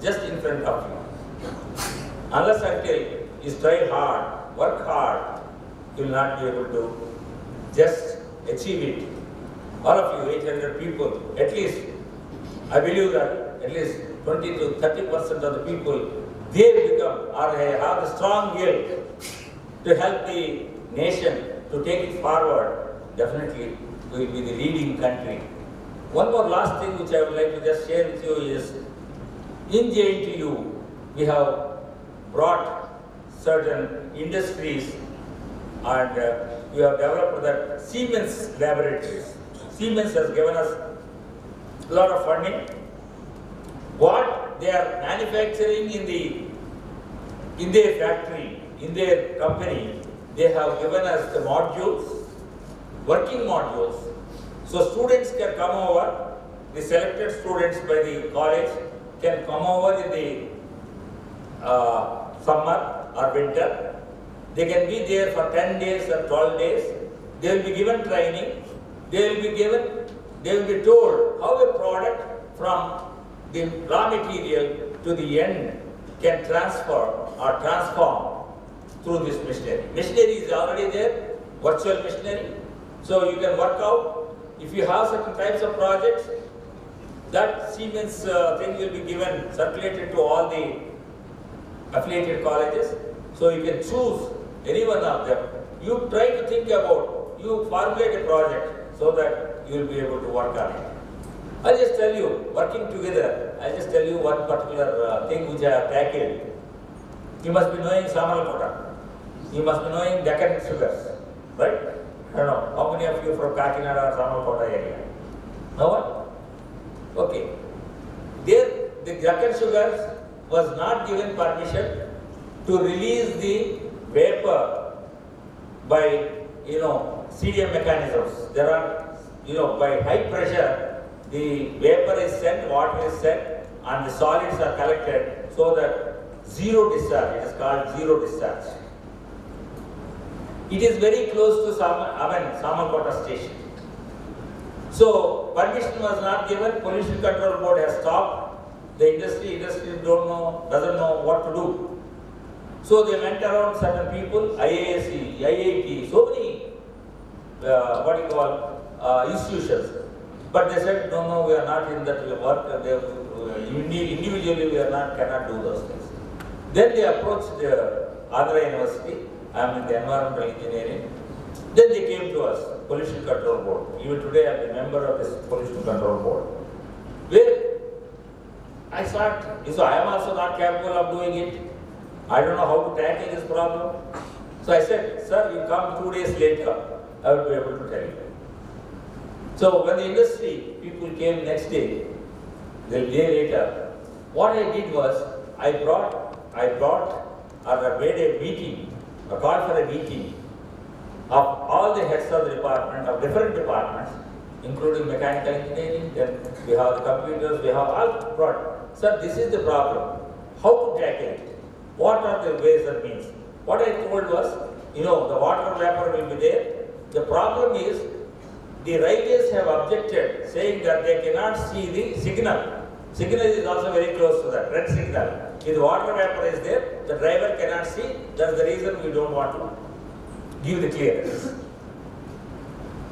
just in front of you. Unless until you strive hard, work hard, you will not be able to just achieve it. All of you, 800 people, at least, I believe that at least 20 to 30% of the people, they become or have a strong will to help the nation to take it forward. Definitely, we will be the leading country. One more last thing which I would like to just share with you is, in JNTU, we have brought certain industries, and we have developed that Siemens laboratories. Siemens has given us a lot of funding. What they are manufacturing in their factory, in their company, they have given us the modules, working modules. So students can come over, the selected students by the college can come over in the summer or winter. They can be there for 10 days or 12 days. They will be given training. They will be told how a product from the raw material to the end can transfer or transform through this machinery. Machinery is already there, virtual machinery. So you can work out. If you have certain types of projects, that Siemens thing will be given, circulated to all the affiliated colleges. So you can choose any one of them. You try to think about you formulate a project so that you will be able to work on it. I'll just tell you, working together, I'll just tell you one particular thing which I have tackled. You must be knowing Samalkota. You must be knowing Deccan Sugars, right? I don't know, how many of you from Kakinada or Samalkota area? No one? Okay. There, the Deccan Sugars was not given permission to release the vapor by, CDM mechanisms. There are, by high pressure, the vapor is sent, water is sent, and the solids are collected so that zero discharge, it is called zero discharge. It is very close to Samalkota station. So, permission was not given, Pollution Control Board has stopped. The industry doesn't know what to do. So they went around certain people, IASC, IIT, so many, institutions. But they said, no, we are not in that work. Individually, we cannot do those things. Then they approached Andhra University. I am in the environmental engineering. Then they came to us, Pollution Control Board. Even today, I am a member of this Pollution Control Board. Where I thought, so I am also not capable of doing it. I don't know how to tackle this problem. So I said, sir, you come 2 days later, I will be able to tell you. So when the industry people came next day, the day later, what I did was, I made a meeting, a call for a meeting of all the heads of the department, of different departments, including mechanical engineering, then we have the computers, we have all brought. Sir, this is the problem. How to tackle it? What are the ways and means? What I told was, the water vapor will be there. The problem is, the railways have objected, saying that they cannot see the signal. Signal is also very close to that, red signal. If the water vapor is there, the driver cannot see. That's the reason we don't want to give the clearance.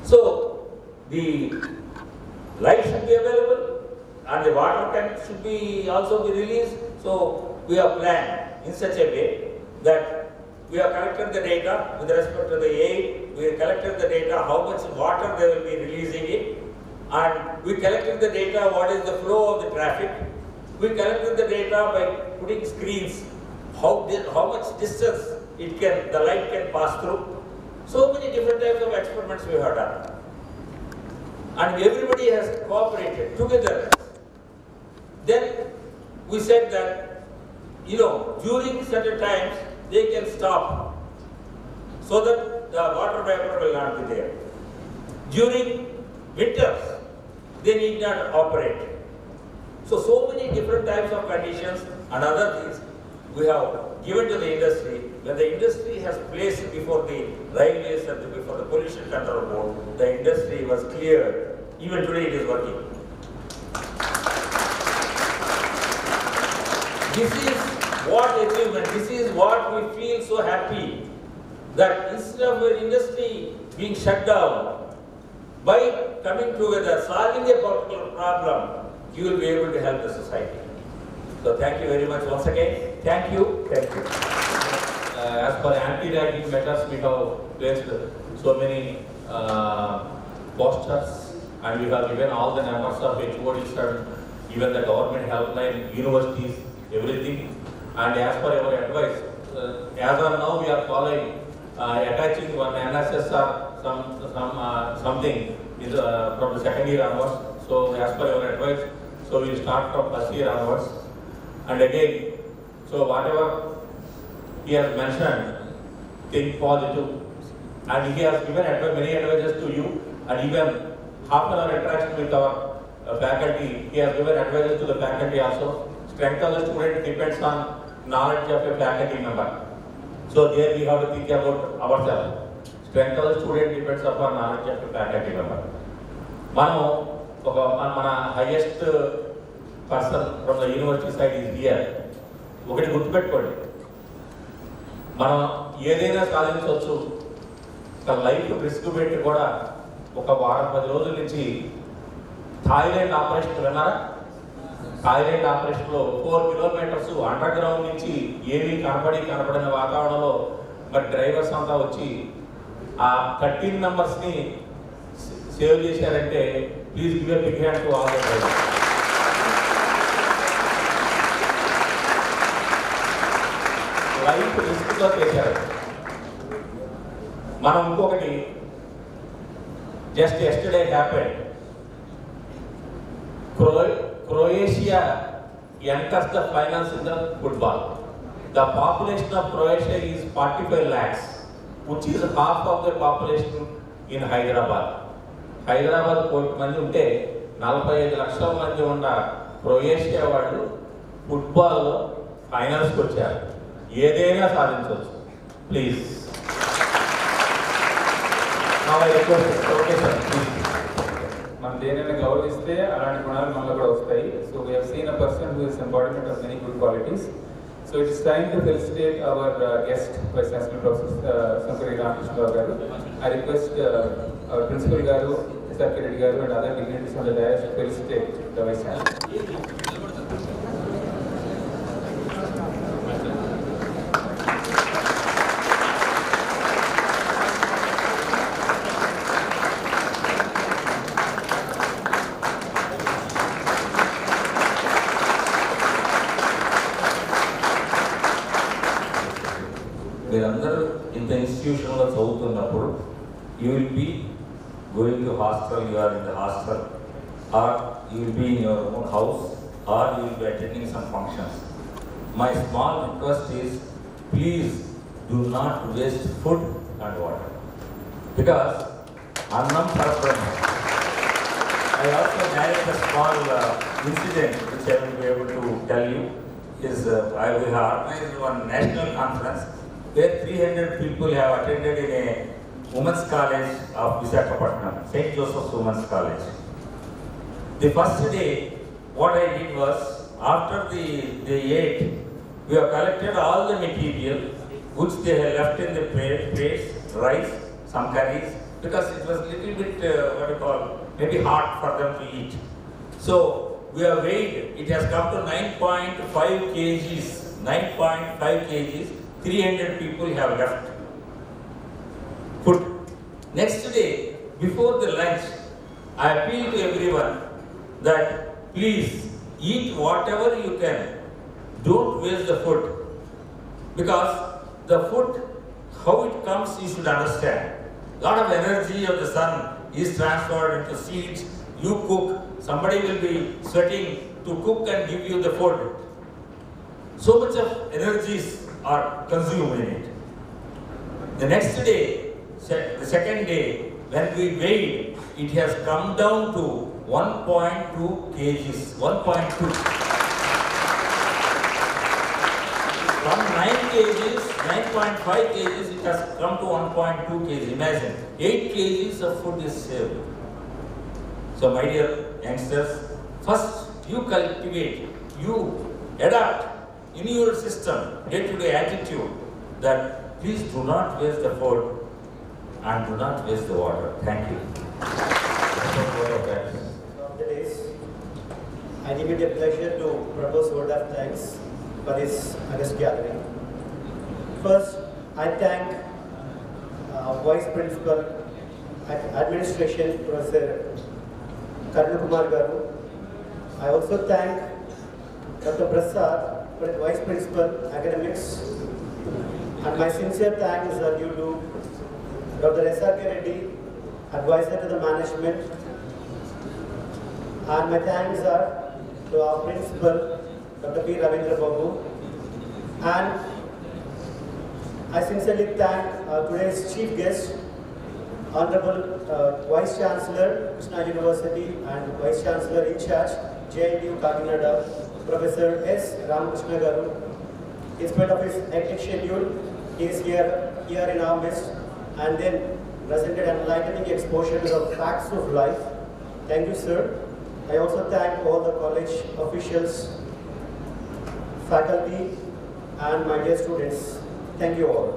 So, the light should be available and the water tank should be also be released. So, we have planned in such a way that we have collected the data with respect to the aid, we have collected the data, how much water they will be releasing it, and we collected the data, what is the flow of the traffic. We collected the data by putting screens, how much distance the light can pass through. So many different types of experiments we have done. And everybody has cooperated together. Then we said that, during certain times, they can stop so that the water vapor will not be there. During winters, they need not operate. So many different types of conditions and other things we have given to the industry. When the industry has placed before the railways and before the Pollution Control Board, the industry was cleared. Even today it is working. This is what achievement, this is what we feel so happy, that instead of an industry being shut down, by coming together, solving a particular problem, you will be able to help the society. So thank you very much once again. Thank you. Thank you.
As per anti-ragging measures, we have placed so many posters, and we have given all the numbers of HODs and even the government helpline, universities, everything. And as per our advice, as of now we are following, attaching one NSS or something is, from the second year onwards. So as per our advice, so we start from first year onwards. And again, so whatever he has mentioned, think positive. And he has given many advices to you, and even half an hour interaction with our faculty, he has given advices to the faculty also. Strength of the student depends on knowledge of a faculty member. So there we have to think about ourselves. Strength of the student depends upon knowledge of a faculty member. Mana highest person from the university side is here. ఒకటి గుర్తుపెట్టుకోండి, మనం ఏదైనా సాధించవచ్చు. ఒక life risk పెట్టి కూడా ఒక వారం 10 రోజుల నుంచి థాయిలాండ్ ఆపరేషన్ విన్నారా? థాయిలాండ్ ఆపరేషన్లో 4 కిలోమీటర్స్ అండర్ గ్రౌండ్ నుంచి ఏమీ కనపడని వాతావరణంలో మరి డ్రైవర్స్ అంతా వచ్చి ఆ 13 మెంబర్స్ని సేవ్ చేశారంటే please give a big hand to all the drivers. Life రిస్క్లో చేశారు. మనం ఇంకొకటి just yesterday happened. Croatia enters the finals in the football. The population of Croatia is 45 lakhs, which is half of the population in Hyderabad. Hyderabad కోటి మంది ఉంటే 45 లక్షల మంది ఉన్న క్రొయేషియా వాళ్ళు ఫుట్బాల్లో ఫైనల్స్కి వచ్చారు. ఏదైనా సాధించవచ్చు. ప్లీజ్
మనం దేనిని గౌరవిస్తే అలాంటి గుణాలు మనలో కూడా వస్తాయి. So we have seen a person who is embodiment of many good qualities. So it is time to felicitate our guest vice chancellor professor Sankari Ramakrishna Rao garu. I request our principal garu, SRK Reddy garu and other dignities on the dais to felicitate the vice chancellor.
మీరందరూ ఇంత ఇన్స్టిట్యూషన్లో చదువుతున్నప్పుడు you will be going to hostel, you are in the hostel, are you will be in your own house, are you will be attending some functions. My small request is please do not waste food and water, because అన్నం పరబ్రహ్మం. I also narrate a small incident which I will be able to tell you. We have organized one national conference where 300 people have attended in a women's college of Visakhapatnam, St. Joseph's Women's College. The first day, what I did was, after they ate, we have collected all the material which they had left in the plates, rice, some curries, because it was little bit, maybe hard for them to eat. So, we have weighed, it has come to 9.5 kgs, 9.5 kgs, 300 people have left food. Next day, before the lunch, I appeal to everyone that please eat whatever you can. Don't waste the food. Because the food, how it comes, you should understand. Lot of energy of the sun is transferred into seeds. You cook, somebody will be sweating to cook and give you the food. So much of energies are consumed in it. The next day, the second day, when we weighed, it has come down to 1.2 kgs, 1.2. From 9 kgs, 9.5 kgs, it has come to 1.2 kgs. Imagine, 8 kgs of food is saved. So my dear youngsters, first you cultivate, you adapt in your system, day-to-day attitude that please do not waste the food and do not waste the water. Thank you.
Of the days, I think it a pleasure to propose word of thanks for this august gathering. First, I thank Vice Principal Administration Professor Karnakumar Garu. I also thank Dr. Prasad, Vice Principal Academics, and my sincere thanks are due to Dr. S.R.K. Reddy, Advisor to the Management, and my thanks are to our Principal, Dr. P. Ravindra Babu, and I sincerely thank today's Chief Guest, Honorable Vice Chancellor, Krishna University, and Vice Chancellor in charge, JNU Kakinada, Professor S. Ramakrishna Garu. In spite of his hectic schedule, he is here in our midst and then presented enlightening exposures of facts of life. Thank you, sir. I also thank all the college officials, faculty, and my dear students. Thank you all.